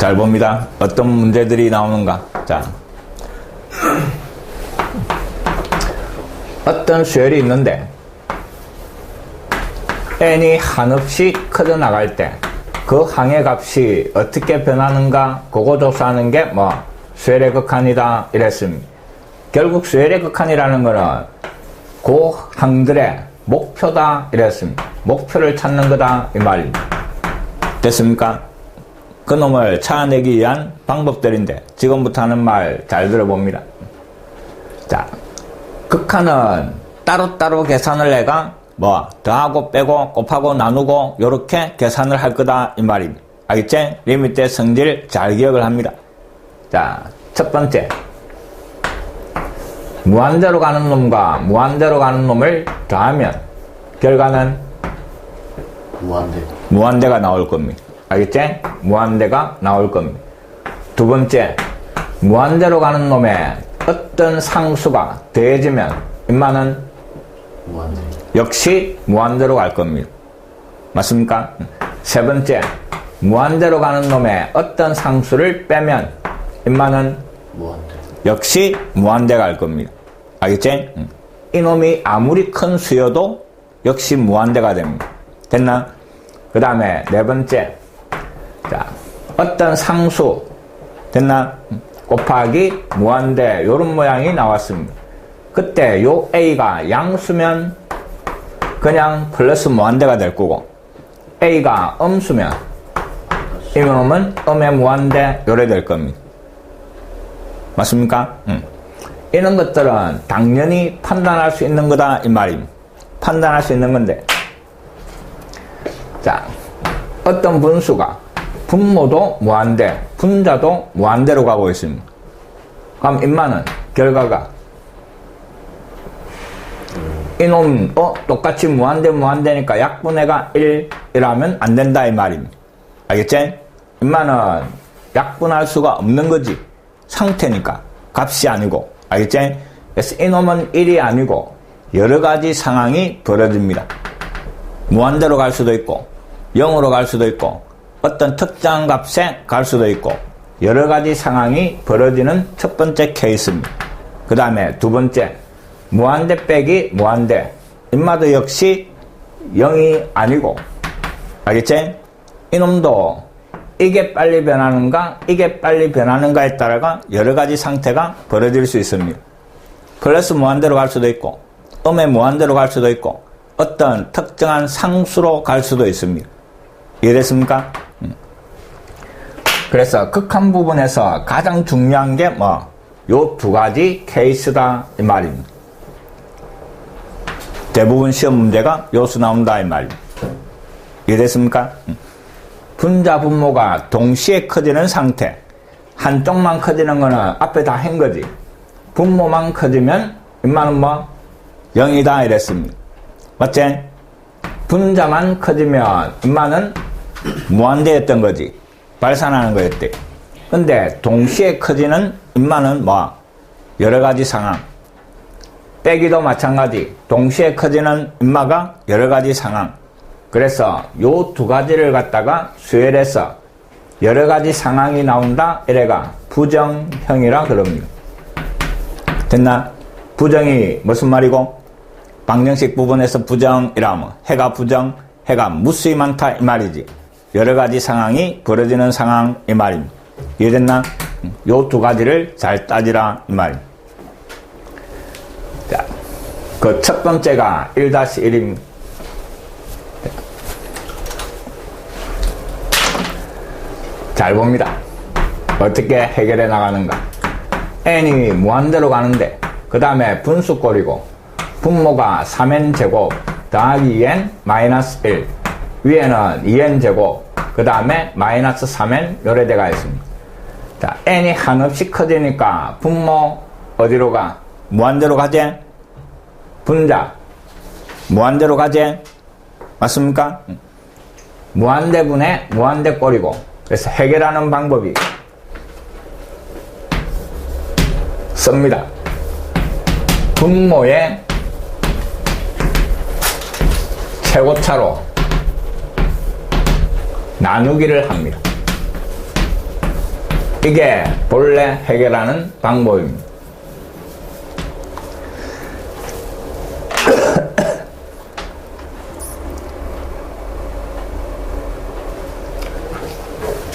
잘 봅니다. 어떤 문제들이 나오는가. 자, 어떤 수열이 있는데 n이 한없이 커져 나갈 때 그 항의 값이 어떻게 변하는가 그거 조사하는 게 뭐 수열의 극한이다 이랬습니다. 결국 수열의 극한이라는 거는 그 항들의 목표다 이랬습니다. 목표를 찾는 거다 이 말입니다. 됐습니까? 그 놈을 찾아내기 위한 방법들인데 지금부터 하는 말 잘 들어봅니다. 자, 극한은 따로따로 계산을 해가 뭐 더하고 빼고 곱하고 나누고 요렇게 계산을 할 거다 이 말입니다. 알겠지? 리미트의 성질 잘 기억을 합니다. 자, 첫 번째 무한대로 가는 놈과 무한대로 가는 놈을 더하면 결과는 무한대가 나올 겁니다. 알겠지? 무한대가 나올 겁니다. 두 번째 무한대로 가는 놈에 어떤 상수가 더해지면 인마는 역시 무한대로 갈 겁니다. 맞습니까? 세 번째 무한대로 가는 놈에 어떤 상수를 빼면 인마는 역시 무한대 갈 겁니다. 알겠지? 이놈이 아무리 큰 수여도 역시 무한대가 됩니다. 됐나? 그 다음에 네 번째 자, 어떤 상수 됐나? 곱하기 무한대 요런 모양이 나왔습니다. 그때 요 A가 양수면 그냥 플러스 무한대가 될 거고 A가 음수면 이놈은 음의 무한대 요래 될 겁니다. 맞습니까? 이런 것들은 당연히 판단할 수 있는 거다 이 말입니다. 판단할 수 있는 건데 자, 어떤 분수가 분모도 무한대, 분자도 무한대로 가고 있습니다. 그럼 인마는 결과가 이놈 똑같이 무한대니까 약분해가 1이라면 안 된다 이 말입니다. 알겠지? 인마는 약분할 수가 없는 거지. 상태니까 값이 아니고. 알겠지? 그래서 이놈은 1이 아니고 여러 가지 상황이 벌어집니다. 무한대로 갈 수도 있고 0으로 갈 수도 있고 어떤 특정한 값에 갈 수도 있고 여러 가지 상황이 벌어지는 첫 번째 케이스입니다. 그 다음에 두 번째 무한대 빼기 무한대 인마도 역시 0이 아니고 알겠지? 이놈도 이게 빨리 변하는가 이게 빨리 변하는가에 따라가 여러 가지 상태가 벌어질 수 있습니다. 플러스 무한대로 갈 수도 있고 음의 무한대로 갈 수도 있고 어떤 특정한 상수로 갈 수도 있습니다. 이해됐습니까? 그래서 극한 부분에서 가장 중요한 게 뭐 요 두 가지 케이스다 이 말입니다. 대부분 시험 문제가 요수 나온다 이 말입니다. 이해됐습니까? 분자 분모가 동시에 커지는 상태 한쪽만 커지는 거는 앞에 다 한 거지. 분모만 커지면 인마는 뭐 0이다 이랬습니다. 맞지? 분자만 커지면 인마는 무한대였던 거지. 발산하는 거였대. 근데 동시에 커지는 인마는 뭐 여러 가지 상황. 빼기도 마찬가지. 동시에 커지는 인마가 여러 가지 상황. 그래서 요 두 가지를 갖다가 수열해서 여러 가지 상황이 나온다. 이래가 부정형이라 그럽니다. 됐나? 부정이 무슨 말이고? 방정식 부분에서 부정이라면 해가 부정, 해가 무수히 많다 이 말이지. 여러 가지 상황이 벌어지는 상황 이 말입니다. 이해됐나? 요 두 가지를 잘 따지라 이 말입니다. 자, 그 첫 번째가 1-1입니다. 잘 봅니다. 어떻게 해결해 나가는가? n이 무한대로 가는데 그 다음에 분수꼴이고 분모가 3n제곱 더하기 2n 마이너스 1 위에는 2n제곱 그 다음에 마이너스 3n 요래대가 있습니다. 자, n이 한없이 커지니까 분모 어디로 가? 무한대로 가지? 분자 무한대로 가지? 맞습니까? 무한대분의 무한대꼴이고 그래서 해결하는 방법이 씁니다. 분모의 최고차로 나누기를 합니다. 이게 본래 해결하는 방법입니다.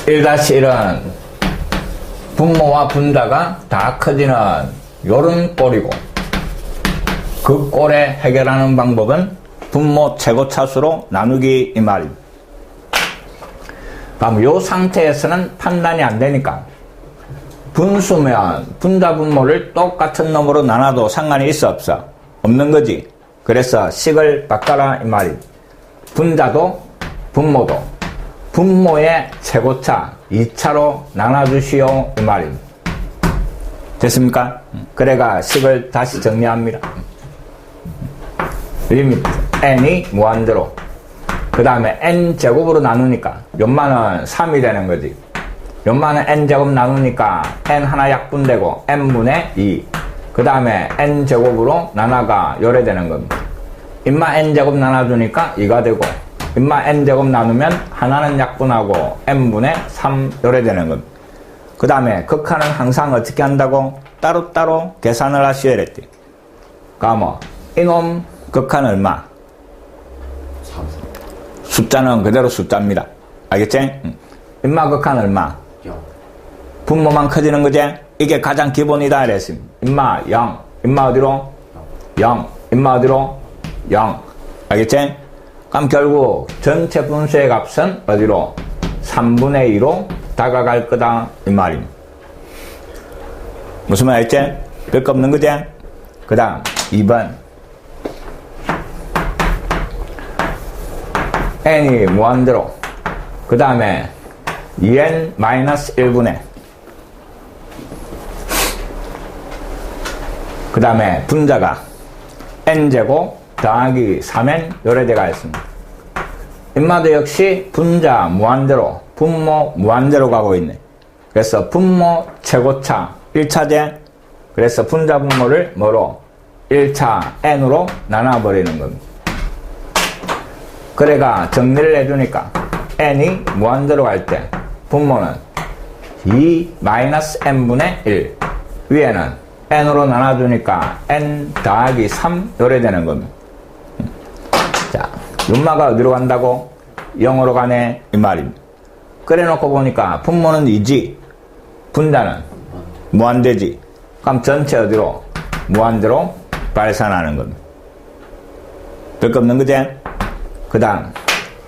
(1-1은) 분모와 분자가 다 커지는 요런 꼴이고, 그 꼴에 해결하는 방법은 분모 최고차수로 나누기 이 말입니다. 그럼 요 상태에서는 판단이 안 되니까 분수면 분자 분모를 똑같은 놈으로 나눠도 상관이 있어 없어? 없는 거지. 그래서 식을 바꿔라 이 말입니다. 분자도 분모도 분모의 최고차 2차로 나눠주시오 이 말입니다. 됐습니까? 그래가 식을 다시 정리합니다. 리미트 n이 무한대로, 그 다음에 n제곱으로 나누니까 연마는 3이 되는 거지. 연마는 n제곱 나누니까 n 하나 약분되고 n분의 2, 그 다음에 n제곱으로 나눠가 요래되는 겁니다. 인마 n제곱 나눠주니까 2가 되고, 인마 n제곱 나누면 하나는 약분하고 n분의 3 요래되는 겁니다. 그 다음에 극한은 항상 어떻게 한다고? 따로따로 계산을 하셔야 했지. 그럼 이놈 극한 얼마? 숫자는 그대로 숫자입니다. 알겠지? 인마 극한 얼마? 0. 분모만 커지는 거지? 이게 가장 기본이다 이랬습니다. 인마 0. 인마 어디로? 0. 인마 어디로? 0. 알겠지? 그럼 결국 전체 분수의 값은 어디로? 3분의 2로 다가갈 거다 이 말입니다. 무슨 말 알지? 별거 없는 거지? 그 다음 2번 n이 무한대로, 그 다음에 2n-1분의, 그 다음에 분자가 n제곱 더하기 3n 요래대가 있습니다. 인마도 역시 분자 무한대로, 분모 무한대로 가고 있네. 그래서 분모 최고차 1차제, 그래서 분자 분모를 뭐로? 1차 n으로 나눠버리는 겁니다. 그래가 정리를 해주니까 n이 무한대로 갈 때 분모는 2-n분의 1, 위에는 n으로 나눠주니까 n 더하기 3 요래 되는 겁니다. 자, 윤마가 어디로 간다고? 0으로 가네 이 말입니다. 그래 놓고 보니까 분모는 2지, 분자는 무한대지. 그럼 전체 어디로? 무한대로 발산하는 겁니다. 별거 없는 거지? 그 다음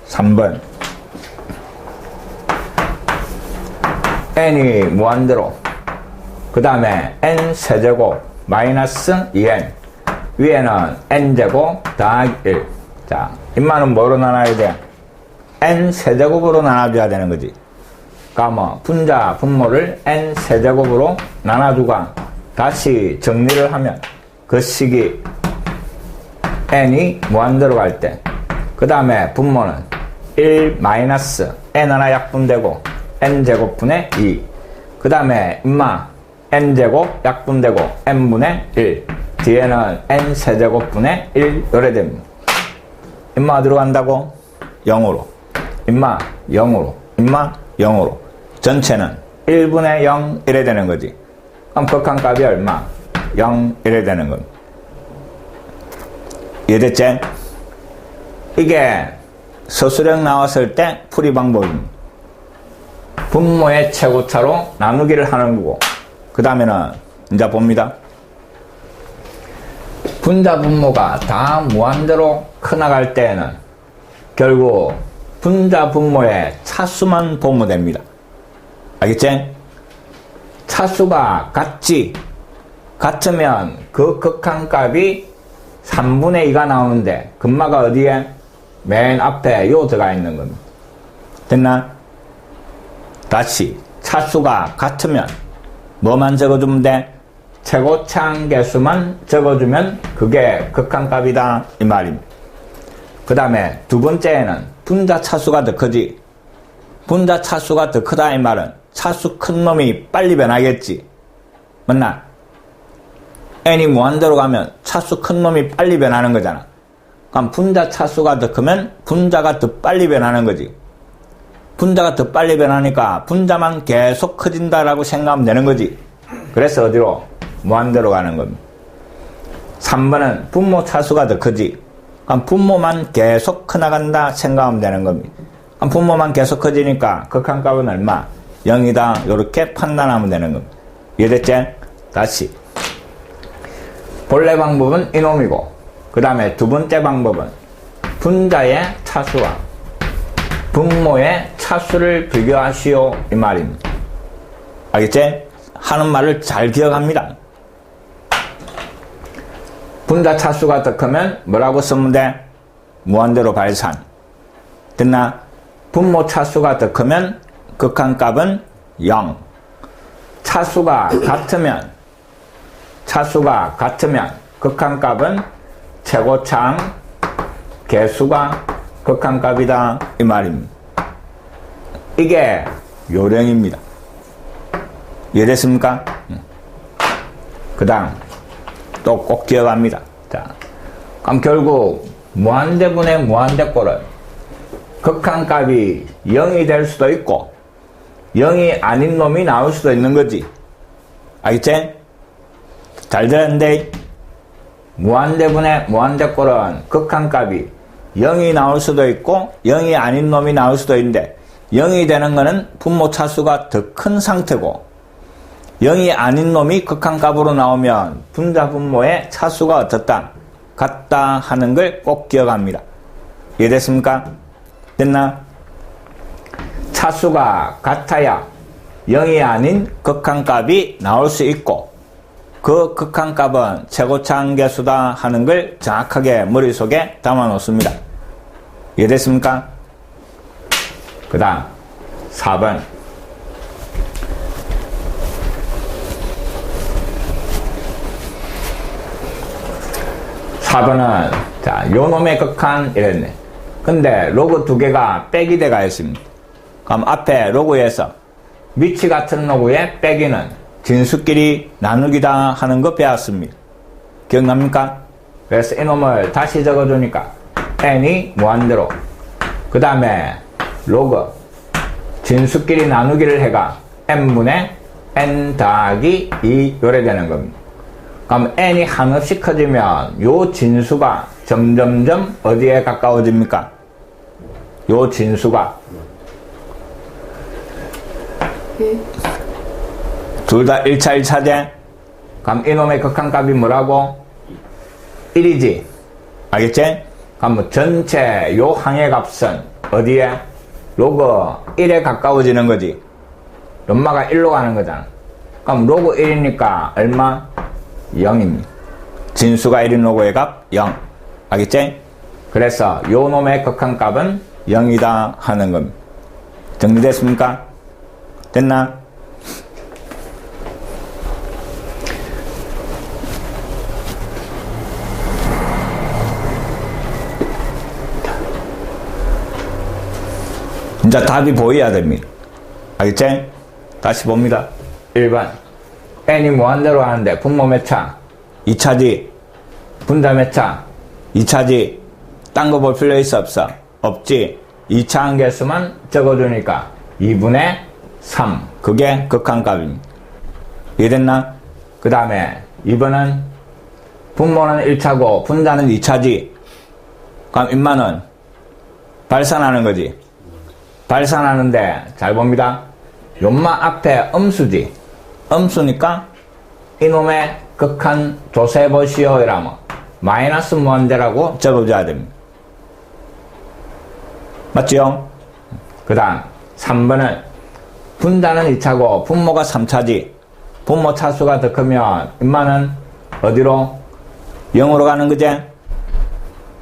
3번 n이 무한대로, 그 다음에 n 세제곱 마이너스 2n, 위에는 n제곱 더하기 1. 자, 인마는 뭐로 나눠야 돼? n 세제곱으로 나눠줘야 되는 거지. 그러면 분자 분모를 n 세제곱으로 나눠주가 다시 정리를 하면 그 식이 n이 무한대로 갈 때, 그 다음에 분모는 1 마이너스 n 하나 약분되고 n제곱분의 2, 그 다음에 인마 n제곱 약분되고 n분의 1, 뒤에는 n 세제곱분의 1 요래 됩니다. 인마 어디로 간다고? 0으로. 인마 0으로. 인마 0으로. 전체는 1분의 0 이래 되는 거지. 그럼 극한값이 얼마? 0 이래 되는 겁니다. 이해됐지? 이게 서술형 나왔을 때 풀이 방법입니다. 분모의 최고차로 나누기를 하는 거고, 그 다음에는 이제 봅니다. 분자 분모가 다 무한대로 커나갈 때에는 결국 분자 분모의 차수만 보면 됩니다. 알겠지? 차수가 같으면 그 극한값이 3분의 2가 나오는데 금마가 어디에? 맨 앞에 요 들어가 있는 겁니다. 됐나? 다시 차수가 같으면 뭐만 적어주면 돼? 최고차항 개수만 적어주면 그게 극한값이다 이 말입니다. 그 다음에 두 번째에는 분자 차수가 더 크지. 분자 차수가 더 크다 이 말은 차수 큰 놈이 빨리 변하겠지. 맞나? n이 무한대로 가면 차수 큰 놈이 빨리 변하는 거잖아. 그럼 분자 차수가 더 크면 분자가 더 빨리 변하는 거지. 분자가 더 빨리 변하니까 분자만 계속 커진다라고 생각하면 되는 거지. 그래서 어디로? 무한대로 가는 겁니다. 3번은 분모 차수가 더 크지. 그럼 분모만 계속 커나간다 생각하면 되는 겁니다. 그럼 분모만 계속 커지니까 극한값은 얼마? 0이다. 이렇게 판단하면 되는 겁니다. 이해됐지? 다시. 본래 방법은 이놈이고, 그 다음에 두 번째 방법은 분자의 차수와 분모의 차수를 비교하시오 이 말입니다. 알겠지? 하는 말을 잘 기억합니다. 분자 차수가 더 크면 뭐라고 쓰면 돼? 무한대로 발산. 됐나? 분모 차수가 더 크면 극한값은 0. 차수가 같으면 극한값은 최고차항 개수가 극한값이다 이 말입니다. 이게 요령입니다. 이해됐습니까? 그 다음 또 꼭 기억합니다. 자, 그럼 결국 무한대분의 무한대꼴은 극한값이 0이 될 수도 있고 0이 아닌 놈이 나올 수도 있는 거지. 알겠지? 잘 들었는데 무한대분의 무한대꼴은 극한값이 0이 나올 수도 있고 0이 아닌 놈이 나올 수도 있는데 0이 되는 거는 분모 차수가 더 큰 상태고 0이 아닌 놈이 극한값으로 나오면 분자 분모의 차수가 어떻다? 같다 하는 걸 꼭 기억합니다. 이해됐습니까? 됐나? 차수가 같아야 0이 아닌 극한값이 나올 수 있고 그 극한값은 최고차항 개수다 하는 걸 정확하게 머릿속에 담아 놓습니다. 이해됐습니까? 그 다음 4번. 4번은 자, 요 놈의 극한 이랬네. 근데 로그 두 개가 빼기 돼가 있습니다. 그럼 앞에 로그에서 위치 같은 로그의 빼기는 진수끼리 나누기다 하는 거 배웠습니다. 기억납니까? 그래서 이놈을 다시 적어주니까 n이 무한대로 그 다음에 로그 진수끼리 나누기를 해가 n분의 n 더하기 2 요래 되는 겁니다. 그럼 n이 한없이 커지면 요 진수가 점점점 어디에 가까워집니까? 요 진수가 둘 다 1차 1차제. 그럼 이놈의 극한값이 뭐라고? 1이지. 알겠지? 그럼 전체 요 항의 값은 어디에? 로그 1에 가까워지는 거지. 엄마가 1로 가는 거잖아. 그럼 로그 1이니까 얼마? 0입니다. 진수가 1인 로그의 값 0. 알겠지? 그래서 요 놈의 극한값은 0이다 하는 겁니다. 정리됐습니까? 됐나? 이제 답이 보여야 됩니다. 알겠지? 다시 봅니다. 1번 n이 무한대로 하는데 분모 몇 차? 2차지. 분자 몇 차? 2차지. 딴 거 볼 필요 있어 없어? 없지. 2차 한 개수만 적어주니까 2분의 3. 그게 극한값입니다. 이해됐나? 그 다음에 2번은 분모는 1차고 분자는 2차지. 그럼 인마는 발산하는 거지. 발산하는데 잘 봅니다. 연마 앞에 음수지. 음수니까 이놈의 극한 조세보시오 이라면 마이너스 무한대라고 적어줘야 됩니다. 맞지요? 그 다음 3번은 분자는 2차고 분모가 3차지. 분모 차수가 더 크면 인마는 어디로? 0으로 가는 거지?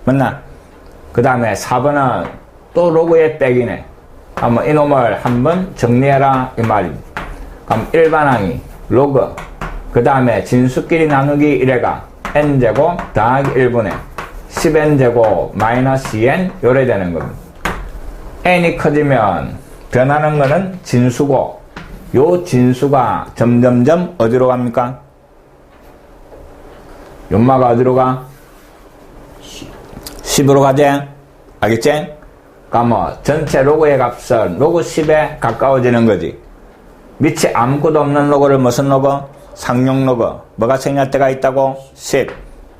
맞나? 그 다음에 4번은 또 로그의 빼기네. 한번 이놈을 한번 정리해라 이 말입니다. 그럼 일반항이 로그 그 다음에 진수끼리 나누기 1회가 n제곱 더하기 1분의 10n제곱 마이너스 2n 요래 되는 겁니다. n이 커지면 변하는 거는 진수고 요 진수가 점점점 어디로 갑니까? 연마가 어디로 가? 10으로 가지? 알겠지? 그러니까 뭐 전체 로그의 값은 로그 10에 가까워지는 거지. 밑에 아무것도 없는 로그를 무슨 로그? 상용 로그. 뭐가 생략 때가 있다고? 10.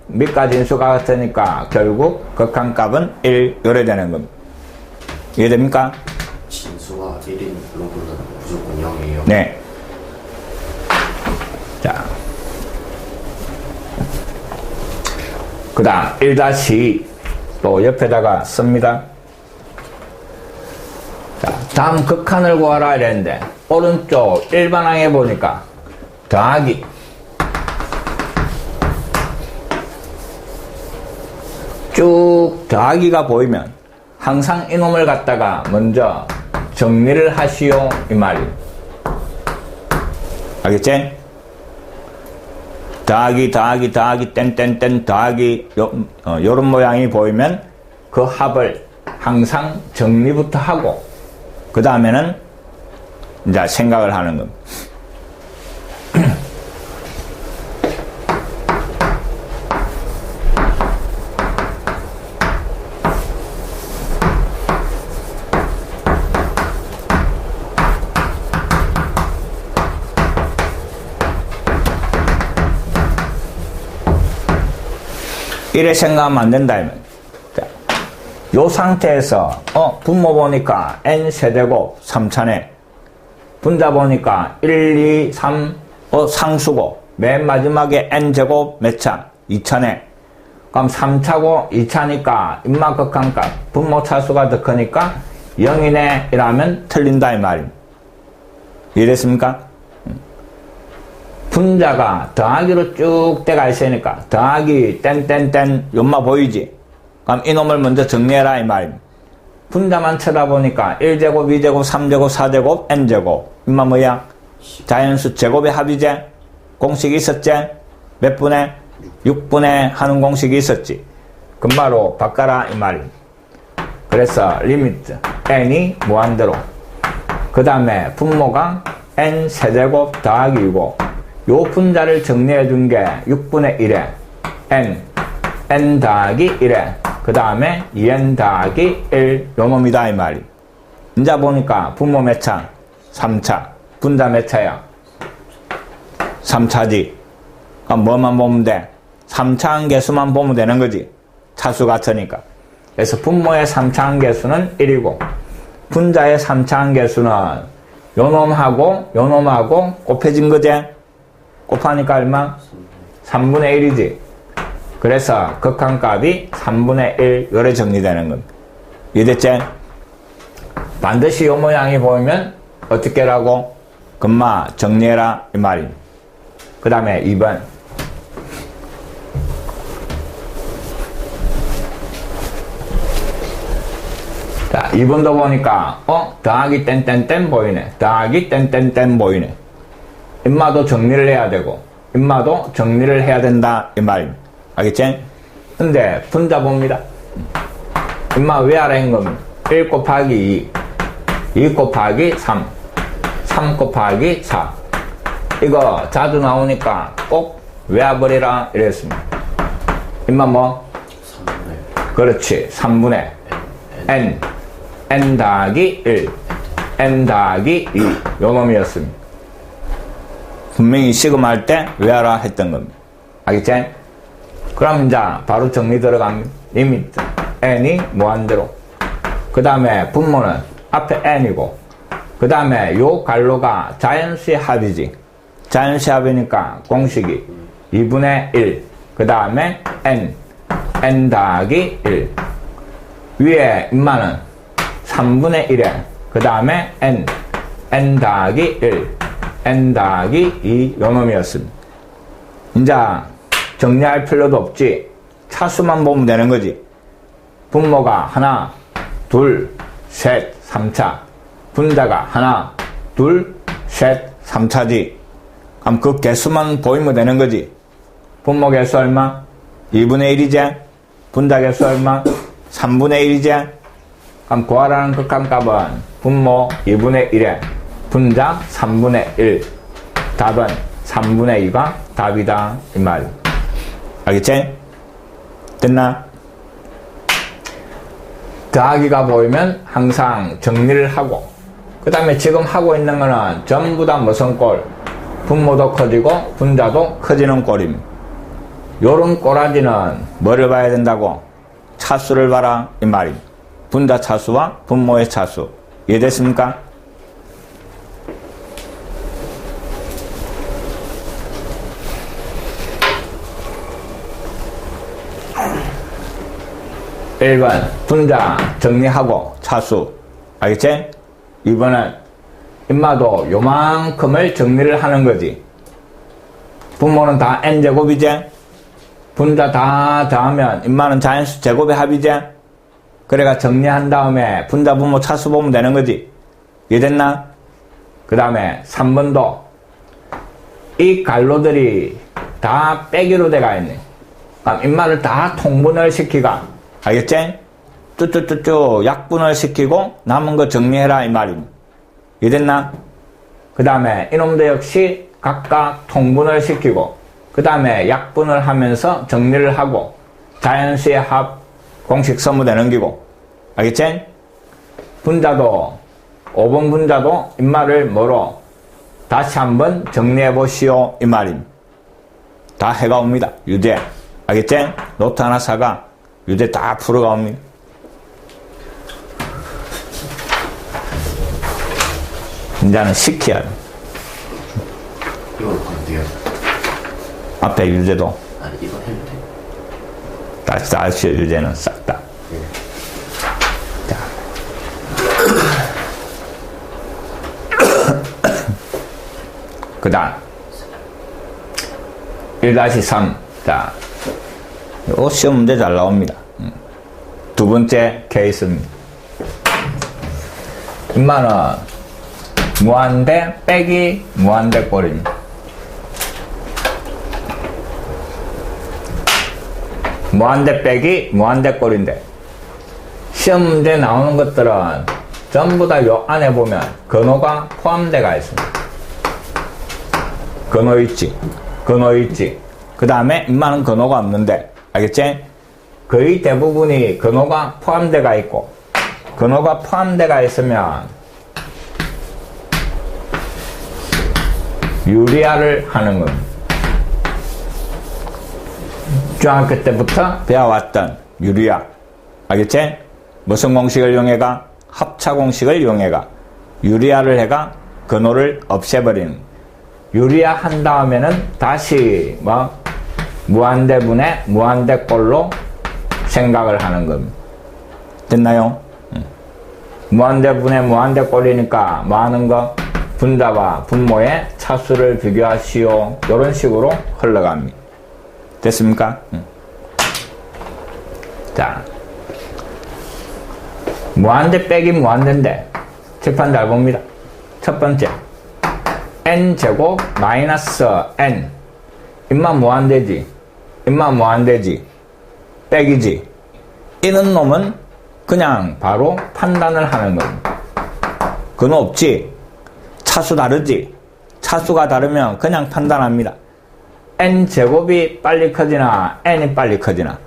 밑까지 인수가 같으니까 결국 극한값은 1 요래 되는 겁니다. 이해됩니까? 진수가 1인 로그는 무조건 0이에요. 네. 자. 그 다음 1-2 또 옆에다가 씁니다. 자, 다음 극한을 구하라 이랬는데 오른쪽 일반항에 보니까 더하기 쭉 더하기가 보이면 항상 이놈을 갖다가 먼저 정리를 하시오 이 말이에요. 알겠지? 더하기 땡땡땡 더하기 요런 모양이 보이면 그 합을 항상 정리부터 하고 그 다음에는 이제 생각을 하는 겁니다. 이래 생각하면 안 된다. 자, 요 상태에서 분모 보니까 n 세제곱 3차네. 분자 보니까 1, 2, 3 상수고 맨 마지막에 n제곱 몇 차? 2차네. 그럼 3차고 2차니까 임마극한값 분모 차수가 더 크니까 0이네 이라면 틀린다 이 말입니다. 이해됐습니까? 분자가 더하기로 쭉 돼가 있으니까 더하기 땡땡땡 연마 보이지? 그럼 이놈을 먼저 정리해라 이 말입니다. 분자만 쳐다보니까 1제곱, 2제곱, 3제곱, 4제곱, n제곱 인마 뭐야? 자연수 제곱의 합이제? 공식이 있었지? 몇 분의? 6분의 하는 공식이 있었지. 금바로 바꿔라 이 말입니다. 그래서 리미트 n이 무한대로 그 다음에 분모가 n 세제곱 더하기이고 요 분자를 정리해 준 게 6분의 1에 n 더하기 1에 그 다음에 2n 더하기 1 요 놈이다 이 말이. 이제 보니까 분모 몇 차? 3차. 분자 몇 차야? 3차지. 그럼 뭐만 보면 돼? 3차 한 개수만 보면 되는 거지. 차수 같으니까. 그래서 분모의 3차 한 개수는 1이고 분자의 3차 한 개수는 요 놈하고 요 놈하고 곱해진 거지. 곱하니까 얼마? 3분의 1이지. 그래서 극한값이 3분의 1 요래 정리되는 겁니다. 이해됐지? 반드시 요 모양이 보이면 어떻게 하라고? 금마 정리해라 이 말입니다. 그 다음에 2번 자 2번도 보니까 더하기 땡땡땡 보이네. 더하기 땡땡땡 보이네. 임마도 정리를 해야 되고 임마도 정리를 해야 된다 이 말입니다. 알겠지? 근데 분자 봅니다. 임마 왜 하라는 겁니다. 1 곱하기 2 2 곱하기 3 3 곱하기 4 이거 자주 나오니까 꼭 외워버리라 이랬습니다. 임마 뭐? 3분의 그렇지 3분의 n 더하기 1 n 더하기 2 요 놈이었습니다. 분명히 시금할 때 외워라 했던 겁니다. 알겠지? 그럼 이제 바로 정리 들어갑니다. 리미트 n이 무한대로 그 다음에 분모는 앞에 n이고 그 다음에 요 갈로가 자연수의 합이지. 자연수의 합이니까 공식이 2분의 1 그 다음에 n 더하기 1 위에 인마는 3분의 1에 그 다음에 n 더하기 1 n 더하기 2 요놈이었습니다. 이제 정리할 필요도 없지. 차수만 보면 되는 거지. 분모가 하나, 둘, 셋, 3차. 분자가 하나, 둘, 셋, 3차지. 그럼 그 개수만 보이면 되는 거지. 분모 개수 얼마? 2분의 1이지. 분자 개수 얼마? 3분의 1이지. 그럼 구하라는 극한값은 분모 2분의 1에 분자 3분의 1. 답은 3분의 2가 답이다 이 말. 알겠지? 됐나? 더하기가 보이면 항상 정리를 하고, 그 다음에 지금 하고 있는 거는 전부 다 무슨 꼴? 분모도 커지고 분자도 커지는 꼴입니다. 요런 꼬라지는 뭐를 봐야 된다고? 차수를 봐라 이 말입니다. 분자 차수와 분모의 차수. 이해됐습니까? (1번) 분자 정리하고 차수. 알겠지? 2번은 인마도 요만큼을 정리를 하는 거지. 분모는 다 n제곱이지? 분자 다 더하면 인마는 자연수 제곱의 합이지? 그래가 정리한 다음에 분자 분모 차수 보면 되는 거지. 이해됐나? 그 다음에 3번도 이 갈로들이 다 빼기로 돼가 있네. 그럼 인마를 다 통분을 시키가. 알겠지? 쭈쭈쭈쭈 약분을 시키고 남은 거 정리해라 이 말입니다. 이해됐나? 그 다음에 이놈도 역시 각각 통분을 시키고 그 다음에 약분을 하면서 정리를 하고 자연수의 합 공식 서무대 넘기고. 알겠지? 분자도 5번 분자도 인마를 뭐로 다시 한번 정리해 보시오 이 말입니다. 다 해가 옵니다. 유제. 알겠지? 노트 하나 사가 유제 다 풀어가 옵니다. 이제는 시켜야 돼. 이걸 건데요. 앞에 유제도 아니 이거 해도 돼. 다시 알수 유제는 싹 다. 네. 자. 그 다음 1-3. 자, 요 시험 문제 잘 나옵니다. 두 번째 케이스입니다. 인마는 무한대 빼기 무한대 꼴입니다. 무한대 빼기 무한대 꼴인데 시험 문제 나오는 것들은 전부 다 요 안에 보면 근호가 포함되어 있습니다. 근호 있지, 근호 있지. 그 다음에 인마는 근호가 없는데, 알겠지? 거의 대부분이 근호가 포함되어 있고, 근호가 포함되어 있으면 유리화를 하는 겁니다. 중학교 때부터 배워왔던 유리화. 알겠지? 무슨 공식을 이용해가? 합차 공식을 이용해가 유리화를 해가 근호를 없애버리는. 유리화 한 다음에는 다시 뭐 무한대분의 무한대꼴로 생각을 하는 겁니다. 됐나요? 무한대분의 무한대꼴이니까 뭐 하는 거? 분자와 분모의 차수를 비교하시오. 이런 식으로 흘러갑니다. 됐습니까? 자, 무한대 빼기 무한대인데 칠판 잘 봅니다. 첫 번째 n제곱 마이너스 n. 인마 무한대지, 인마 무한대지, 빼기지. 이런 놈은 그냥 바로 판단을 하는 겁니다. 그건 없지. 차수 다르지. 차수가 다르면 그냥 판단합니다. n제곱이 빨리 커지나 n이 빨리 커지나?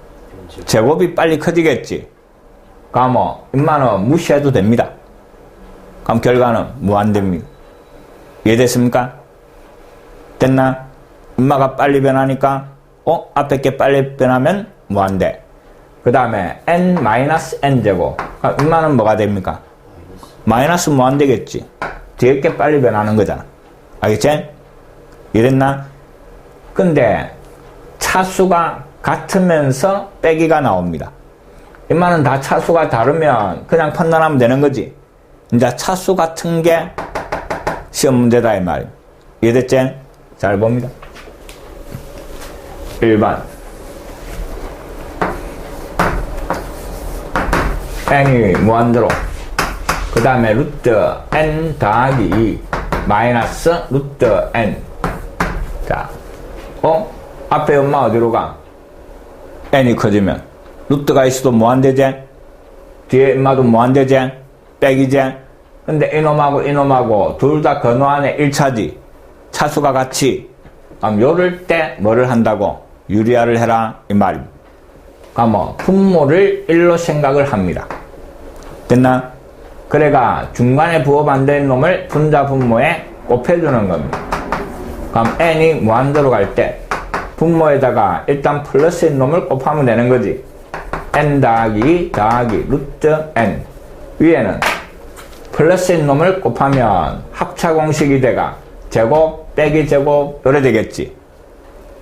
제곱이 빨리 커지겠지. 그럼 뭐 인마는 무시해도 됩니다. 그럼 결과는 무한대입니다. 이해됐습니까? 됐나? 인마가 빨리 변하니까 앞에 게 빨리 변하면 무한대. 그 다음에 n-n제곱. 그럼 인마는 뭐가 됩니까? 마이너스 무한대겠지. 뒤에 게 빨리 변하는 거잖아. 알겠지? 이랬나? 근데 차수가 같으면서 빼기가 나옵니다. 인마는 다 차수가 다르면 그냥 판단하면 되는 거지. 이제 차수 같은 게 시험 문제다 이 말이야. 이해됐지? 잘 봅니다. 1번 n이 무한대로 그 다음에 루트 n 더하기 2 마이너스 루트 n. 자, 앞에 엄마 어디로 가? n이 커지면 루트가 있어도 무한대지? 뒤에 엄마도 무한대지? 빼기지? 근데 이놈하고 이놈하고 둘 다 근호 안에 1차지. 차수가 같이. 그럼 요럴 때 뭐를 한다고? 유리화를 해라 이 말입니다. 그럼 분모를 1로 생각을 합니다. 됐나? 그래가 중간에 부업 안 된 놈을 분자 분모에 곱해주는 겁니다. 그럼 n이 무한대로 갈 때 분모에다가 일단 플러스인 놈을 곱하면 되는 거지. n 더하기 루트 n. 위에는 플러스인 놈을 곱하면 합차 공식이 돼가 제곱 빼기 제곱 이래 되겠지.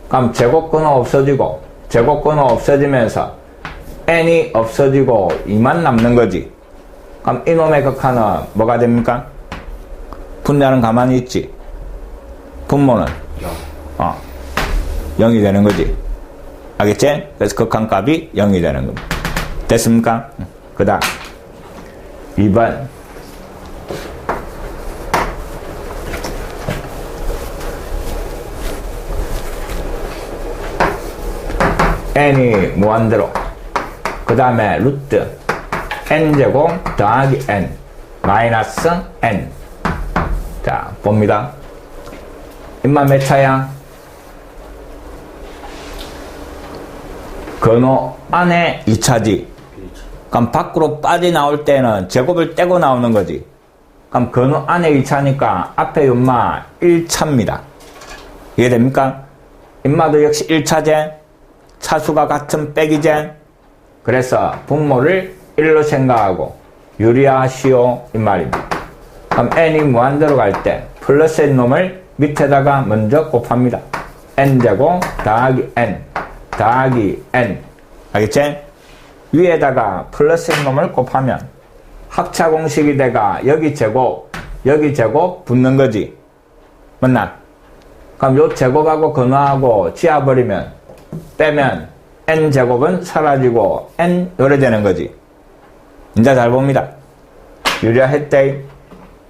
그럼 제곱 끊어 없어지고 제곱 끊어 없어지면서 n이 없어지고 2만 남는 거지. 그럼 이놈의 극한은 뭐가 됩니까? 분자는 가만히 있지. 분모는 0이 되는 거지. 알겠지? 그래서 극한값이 0이 되는 겁니다. 됐습니까? 그 다음 2번 n이 무한대로 그 다음에 루트 n제곱 더하기 n 마이너스 n. 자 봅니다. 인마 몇 차야? 근호 안에 2차지. 그럼 밖으로 빠져나올 때는 제곱을 떼고 나오는 거지. 그럼 근호 안에 2차니까 앞에 인마 1차입니다. 이해됩니까? 인마도 역시 1차제. 차수가 같은 빼기제. 그래서 분모를 1로 생각하고 유리하시오 이 말입니다. 그럼 n이 무한대로 갈 때 플러스인 놈을 밑에다가 먼저 곱합니다. n제곱 더하기 n 더하기 n. 알겠지? 위에다가 플러스인 놈을 곱하면 합차 공식이 돼가 여기 제곱 붙는 거지. 맞나? 그럼 요 제곱하고 근호하고 지워버리면 빼면 n제곱은 사라지고 n 요래 되는 거지. 이제 잘 봅니다. 유리화했대.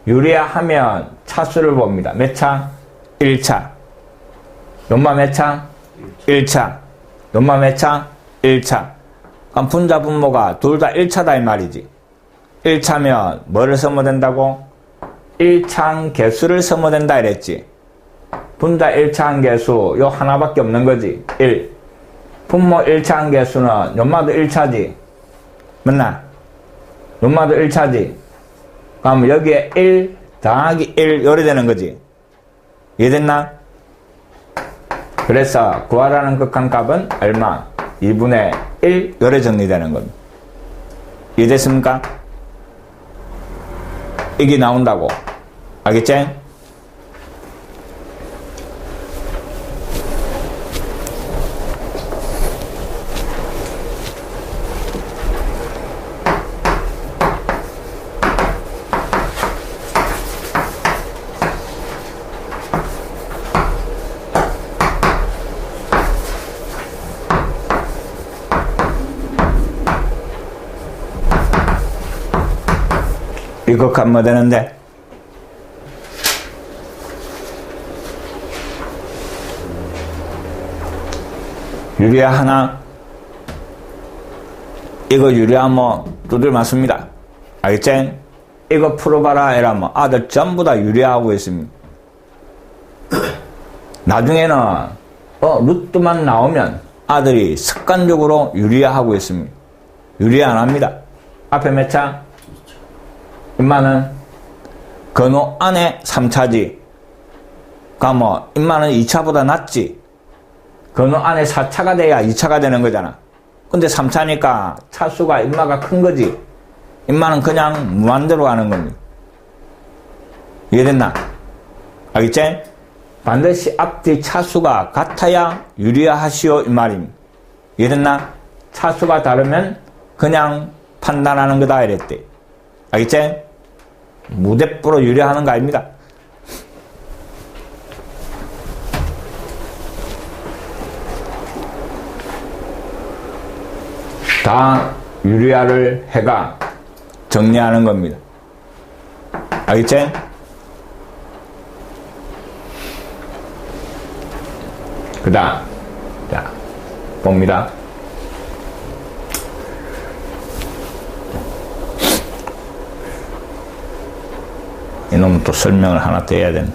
유리화하면 차수를 봅니다. 몇 차? 1차. 연마 몇 차? 1차. 연마 몇 차? 1차. 그럼 분자 분모가 둘 다 1차다 이 말이지. 1차면 뭐를 써모된다고? 1차항 개수를 써모된다 이랬지. 분자 1차항 개수 요 하나밖에 없는 거지. 1. 분모 1차항 개수는 연마도 1차지. 맞나? 연마도 1차지. 그럼 여기에 1 더하기 1 요래 되는 거지. 이해됐나? 그래서 구하라는 극한값은 얼마? 2분의 1 요래 정리되는 겁니다. 이해됐습니까? 이게 나온다고. 알겠지? 이거 하면 되는데 유리화 하나 이거 유리하면 두들 맞습니다. 알겠지? 이거 풀어봐라 이러면 아들 전부 다 유리하고 있습니다. 나중에는 루트만 나오면 아들이 습관적으로 유리화하고 있습니다. 유리화 안 합니다. 앞에 몇 차? 인마는 근호 안에 3차지. 그러면 인마는 2차보다 낫지. 근호 안에 4차가 돼야 2차가 되는 거잖아. 근데 3차니까 차수가 인마가 큰 거지. 인마는 그냥 무한대로 가는 겁니다. 이해됐나? 알겠지? 반드시 앞뒤 차수가 같아야 유리하시오 이 말입니다. 이해됐나? 차수가 다르면 그냥 판단하는 거다 이랬대. 알겠지? 무대뽀로 유리하는 거 아닙니다. 다 유리화를 해가 정리하는 겁니다. 알겠지? 그 다음 자 봅니다. 이놈은 또 설명을 하나 더 해야 되네.